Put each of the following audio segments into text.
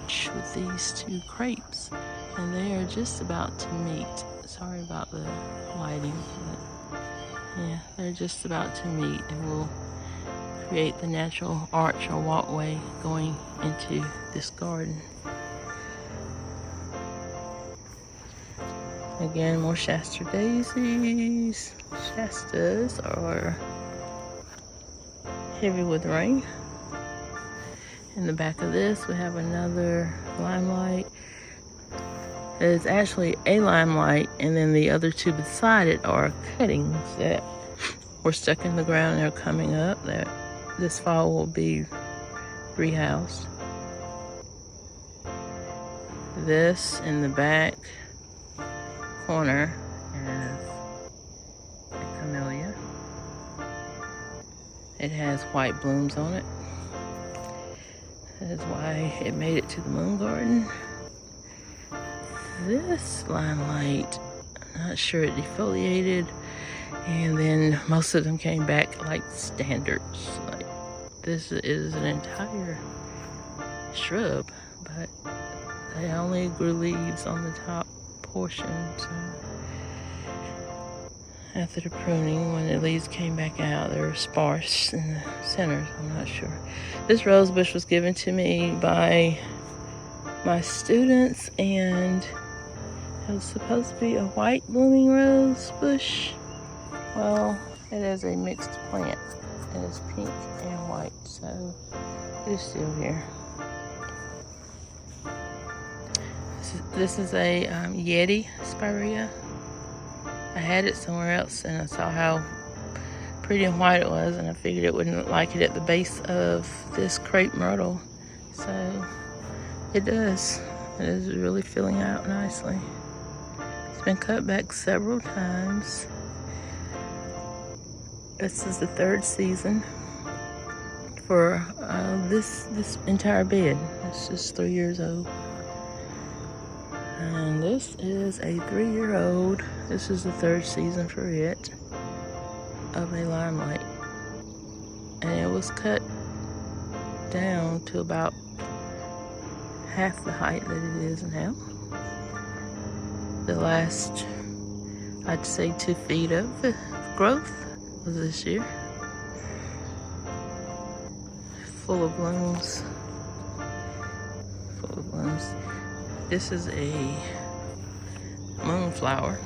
arch with these two crepes, and they are just about to meet. Sorry about the lighting, but yeah, they're just about to meet, and will create the natural arch or walkway going into this garden. Again, more Shasta daisies. Shastas are heavy with rain. In the back of this, we have another limelight. It's actually a limelight, and then the other two beside it are cuttings that were stuck in the ground. They're coming up. That this fall will be rehoused. This in the back corner is a camellia. It has white blooms on it. That is why it made it to the moon garden. This limelight, I'm not sure, it defoliated, and then most of them came back like standards. Like, this is an entire shrub, but they only grew leaves on the top portion. So after the pruning, when the leaves came back out, they were sparse in the centers. I'm not sure. This rose bush was given to me by my students, and it was supposed to be a white blooming rose bush. Well, it is a mixed plant. It is pink and white, so it is still here. This is a Yeti spirea. I had it somewhere else, and I saw how pretty and white it was, and I figured it wouldn't look like it at the base of this crepe myrtle. So it does. It is really filling out nicely. It's been cut back several times. This is the third season for this entire bed. It's just 3 years old. And this is a 3-year-old. This is the third season for it of a limelight. And it was cut down to about half the height that it is now. The last, I'd say, 2 feet of growth was this year. Full of blooms. Full of blooms. This is a moonflower.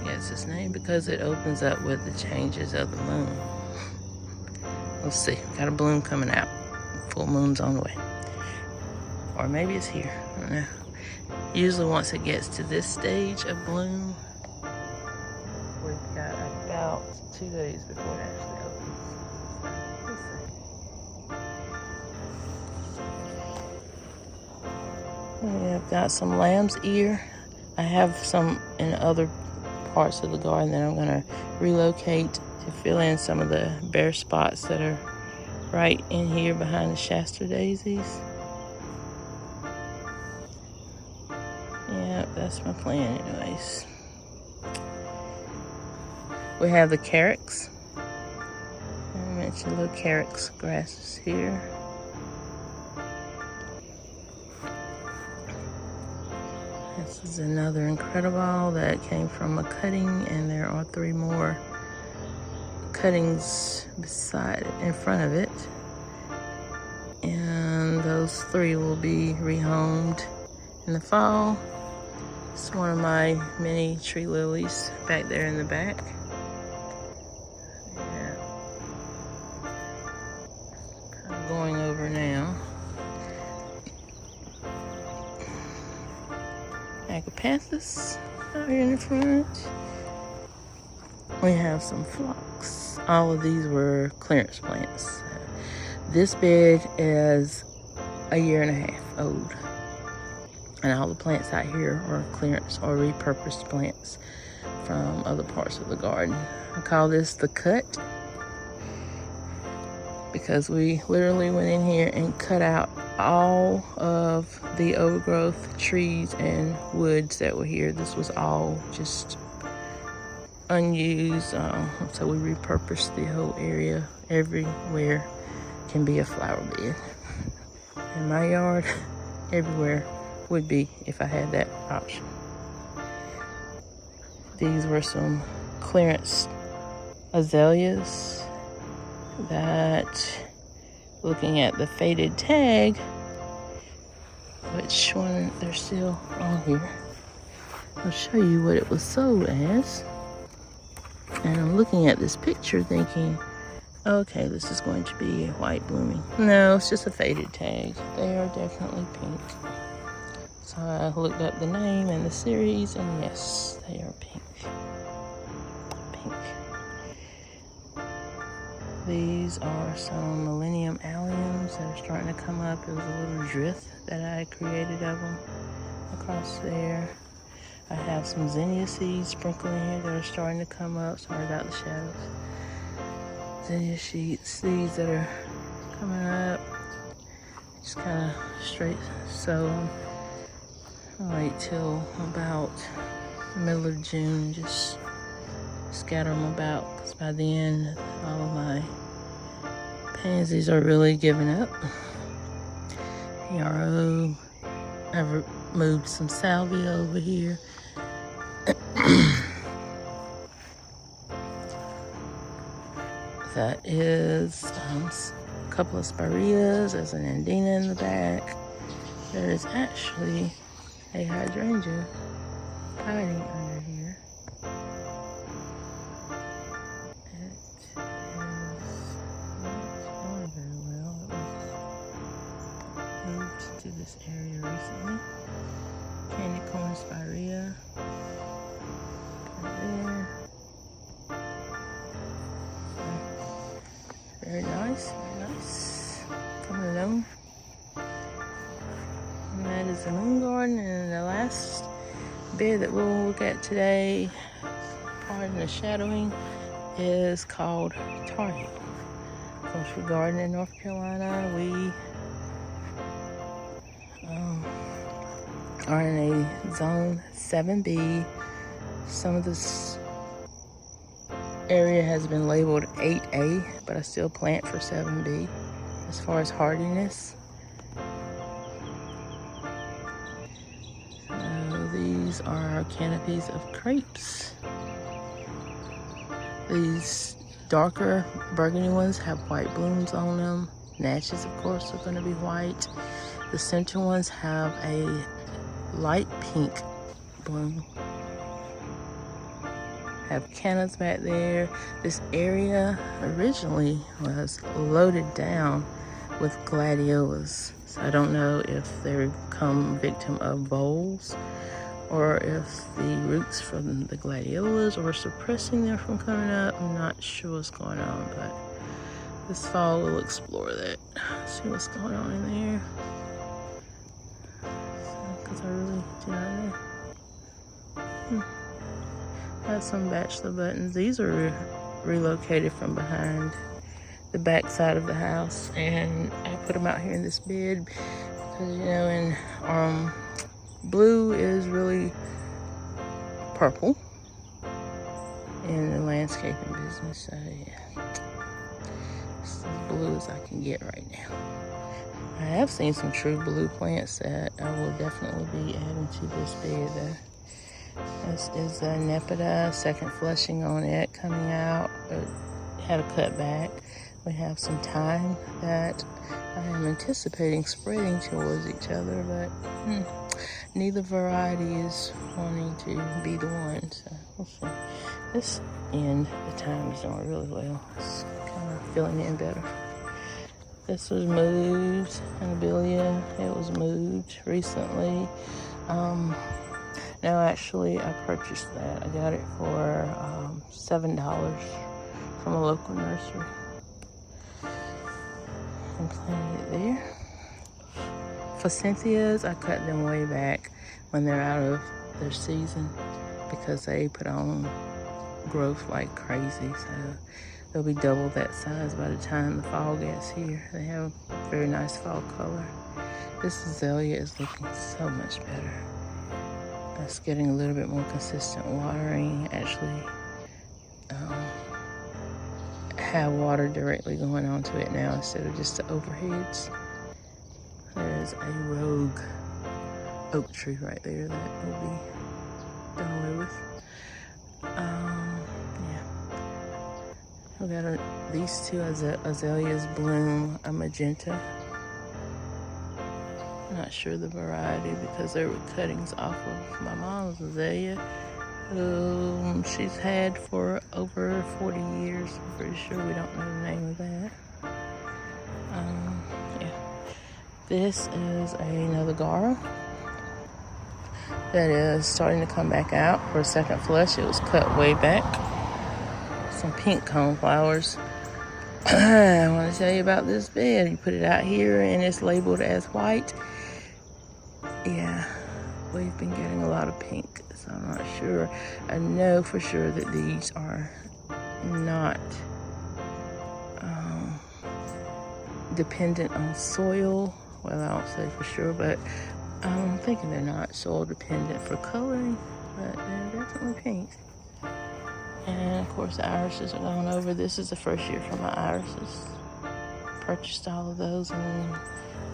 Yes, its name because it opens up with the changes of the moon. We'll see. Got a bloom coming out. Full moon's on the way. Or maybe it's here. I don't know. Usually once it gets to this stage of bloom, we've got about 2 days before it actually opens. We'll see. I've got some lamb's ear. I have some in other parts of the garden that I'm going to relocate to fill in some of the bare spots that are right in here behind the Shasta daisies. Yeah, that's my plan anyways. We have the carex. I mentioned little carex grasses here. This is another incredible that came from a cutting, and there are 3 more cuttings beside, in front of it. And those 3 will be rehomed in the fall. It's one of my mini tree lilies back there in the back. Yeah. Kind of going over now. Agapanthus out here in the front. We have some phlox. All of these were clearance plants. This bed is 1.5 years old. And all the plants out here are clearance or repurposed plants from other parts of the garden. I call this the cut because we literally went in here and cut out all of the overgrowth trees and woods that were here. This was all just unused, so we repurposed the whole area. Everywhere can be a flower bed. In my yard, everywhere would be if I had that option. These were some clearance azaleas that, looking at the faded tag, which one they're still on here, I'll show you what it was sold as. And I'm looking at this picture thinking, okay, this is going to be white blooming. No, it's just a faded tag. They are definitely pink. So I looked up the name and the series, and yes, they are pink. Pink. These are some Millennium Alliums that are starting to come up. It was a little drift that I created of them across there. I have some zinnia seeds sprinkled in here that are starting to come up. Sorry about the shadows. Zinnia seeds that are coming up. Just kind of straight sow them. I'll wait till about the middle of June. Just scatter them about, because by then all of my pansies are really giving up. Yarrow. I've moved some salvia over here. That is a couple of spireas. There's an andina in the back. There is actually a hydrangea hiding under here. It is not going very well. It was moved to this area recently. Candy corn spirea. Right there. Very nice, very nice. Coming along. And that is the moon garden. And the last bed that we'll look at today, pardon the shadowing, is called Tar Heel. Of course, we garden in North Carolina. We are in a zone 7B. Some of this area has been labeled 8A, but I still plant for 7B as far as hardiness. So these are canopies of crepes. These darker burgundy ones have white blooms on them. Natchez, of course, are going to be white. The center ones have a light pink bloom. Have cannas back there. This area originally was loaded down with gladiolas. So I don't know if they become victim of voles or if the roots from the gladiolas are suppressing them from coming up. I'm not sure what's going on, but this fall we'll explore that. See what's going on in there. Because I really do not know. I have some bachelor buttons. These are relocated from behind the back side of the house, and I put them out here in this bed because, you know, and blue is really purple in the landscaping business. So yeah, it's as blue as I can get right now. I have seen some true blue plants that I will definitely be adding to this bed. This is a Nepeta, second flushing on it coming out. It had a cutback. We have some thyme that I am anticipating spreading towards each other, but neither variety is wanting to be the one. So we'll see. This end, the thyme is doing really well. It's kind of filling in better. This was moved, Anabelia. It was moved recently. No, actually, I purchased that. I got it for $7 from a local nursery. And planted it there. Forsythias, I cut them way back when they're out of their season because they put on growth like crazy. So they'll be double that size by the time the fall gets here. They have a very nice fall color. This azalea is looking so much better. It's getting a little bit more consistent watering. Actually, have water directly going onto it now instead of just the overheads. There is a rogue oak tree right there that will be done away with. Yeah. We got these two azaleas bloom a magenta. I'm not sure the variety because there were cuttings off of my mom's azalea. She's had for over 40 years. I'm pretty sure we don't know the name of that. Yeah. This is another Gaura that is starting to come back out for a second flush. It was cut way back. Some pink cone flowers. I want to tell you about this bed. You put it out here and it's labeled as white. Yeah, we've been getting a lot of pink, so I'm not sure. I know for sure that these are not dependent on soil. Well, I don't say for sure, but I'm thinking they're not soil dependent for coloring, but they're definitely pink. And of course the irises are going over. This is the first year for my irises. Purchased all of those and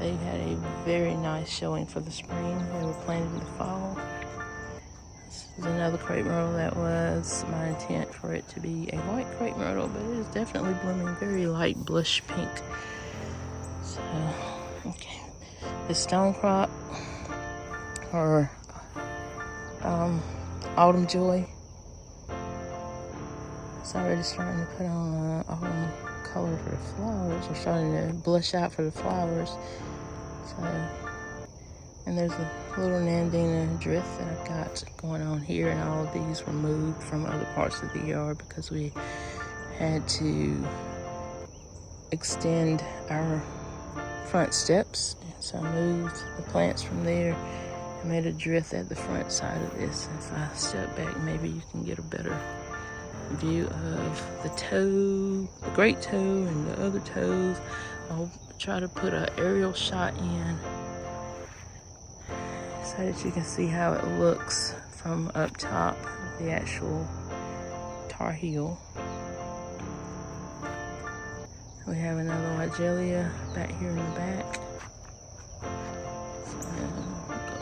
they had a very nice showing for the spring. They were planted in the fall. This is another crepe myrtle that was my intent for it to be a white crepe myrtle, but it is definitely blooming very light blush pink. So, okay. The stonecrop, or autumn joy, it's already starting to put on autumn color for the flowers, or starting to blush out for the flowers. So, and there's a little Nandina drift that I've got going on here, and all of these were moved from other parts of the yard because we had to extend our front steps. So I moved the plants from there and made a drift at the front side of this. If I step back, maybe you can get a better view of the toe, the great toe, and the other toes. I'll try to put an aerial shot in so that you can see how it looks from up top, the actual tar heel. We have another Weigelia back here in the back. So go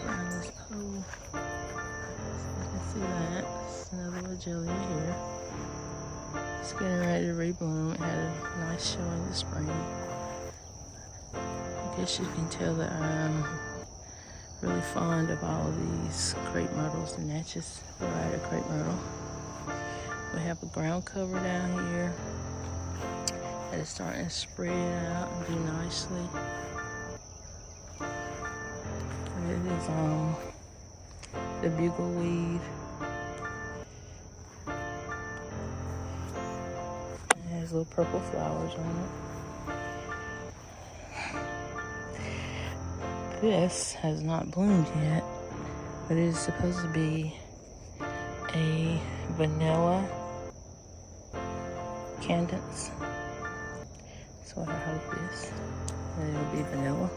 around this pole so you can see that. It's another Weigelia here. It's getting ready to rebloom. It had a nice showing this spring. I guess you can tell that I'm really fond of all of these crepe myrtles, the Natchez variety of crepe myrtle. We have a ground cover down here that is starting to spread out and do nicely. It is the bugleweed. It has little purple flowers on it. This has not bloomed yet, but it is supposed to be a vanilla candence. That's what I hope is. That it'll be vanilla.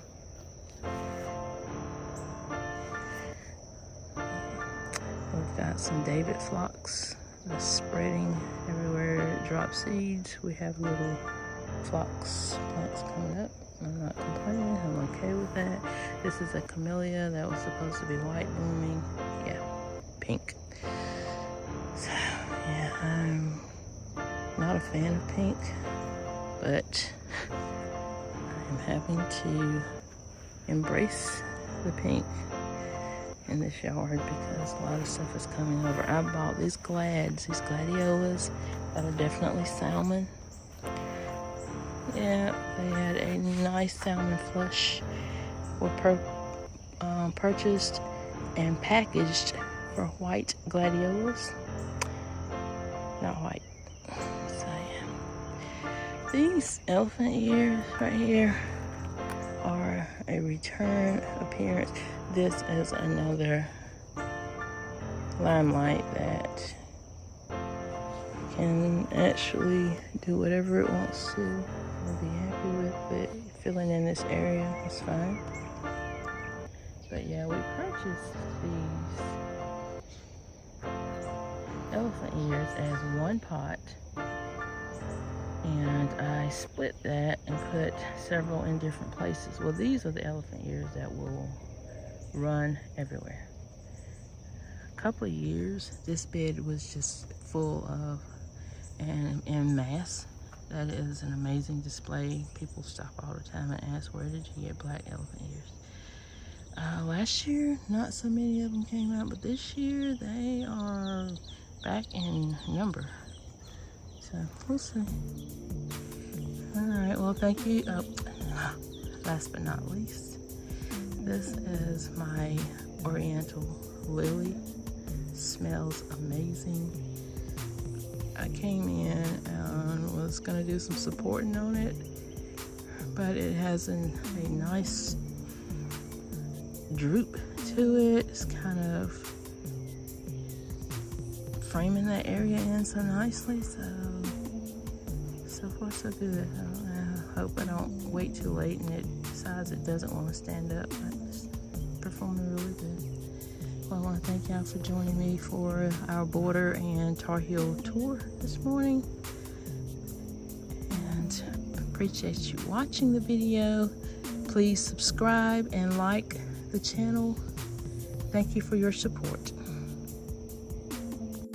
We've got some David phlox that's spreading everywhere it drops seeds. We have little phlox plants coming up. I'm not complaining, I'm okay with that. This is a camellia that was supposed to be white blooming. Yeah, pink. So, yeah, I'm not a fan of pink, but I'm having to embrace the pink in this yard because a lot of stuff is coming over. I bought these gladiolas that are definitely salmon. Yeah, they had a nice salmon flush. Were purchased and packaged for white gladiolas. Not white. So yeah. These elephant ears right here are a return appearance. This is another limelight that can actually do whatever it wants to. I'll be happy with it. Filling in this area is fine. But yeah, we purchased these elephant ears as one pot. And I split that and put several in different places. Well, these are the elephant ears that will run everywhere. A couple of years, this bed was just full of, and en masse. That is an amazing display. People stop all the time and ask, where did you get black elephant ears? Last year, not so many of them came out, but this year they are back in number. So we'll see. All right, well, thank you. Last but not least, this is my Oriental Lily. Smells amazing. I came in and was gonna do some supporting on it, but it has a nice droop to it. It's kind of framing that area in so nicely. So far so good. I hope I don't wait too late and it decides it doesn't want to stand up. But it's performing really good. Well, I want to thank y'all for joining me for our border and Tar Heel tour this morning, and appreciate you watching the video. Please subscribe and like the channel. Thank you for your support.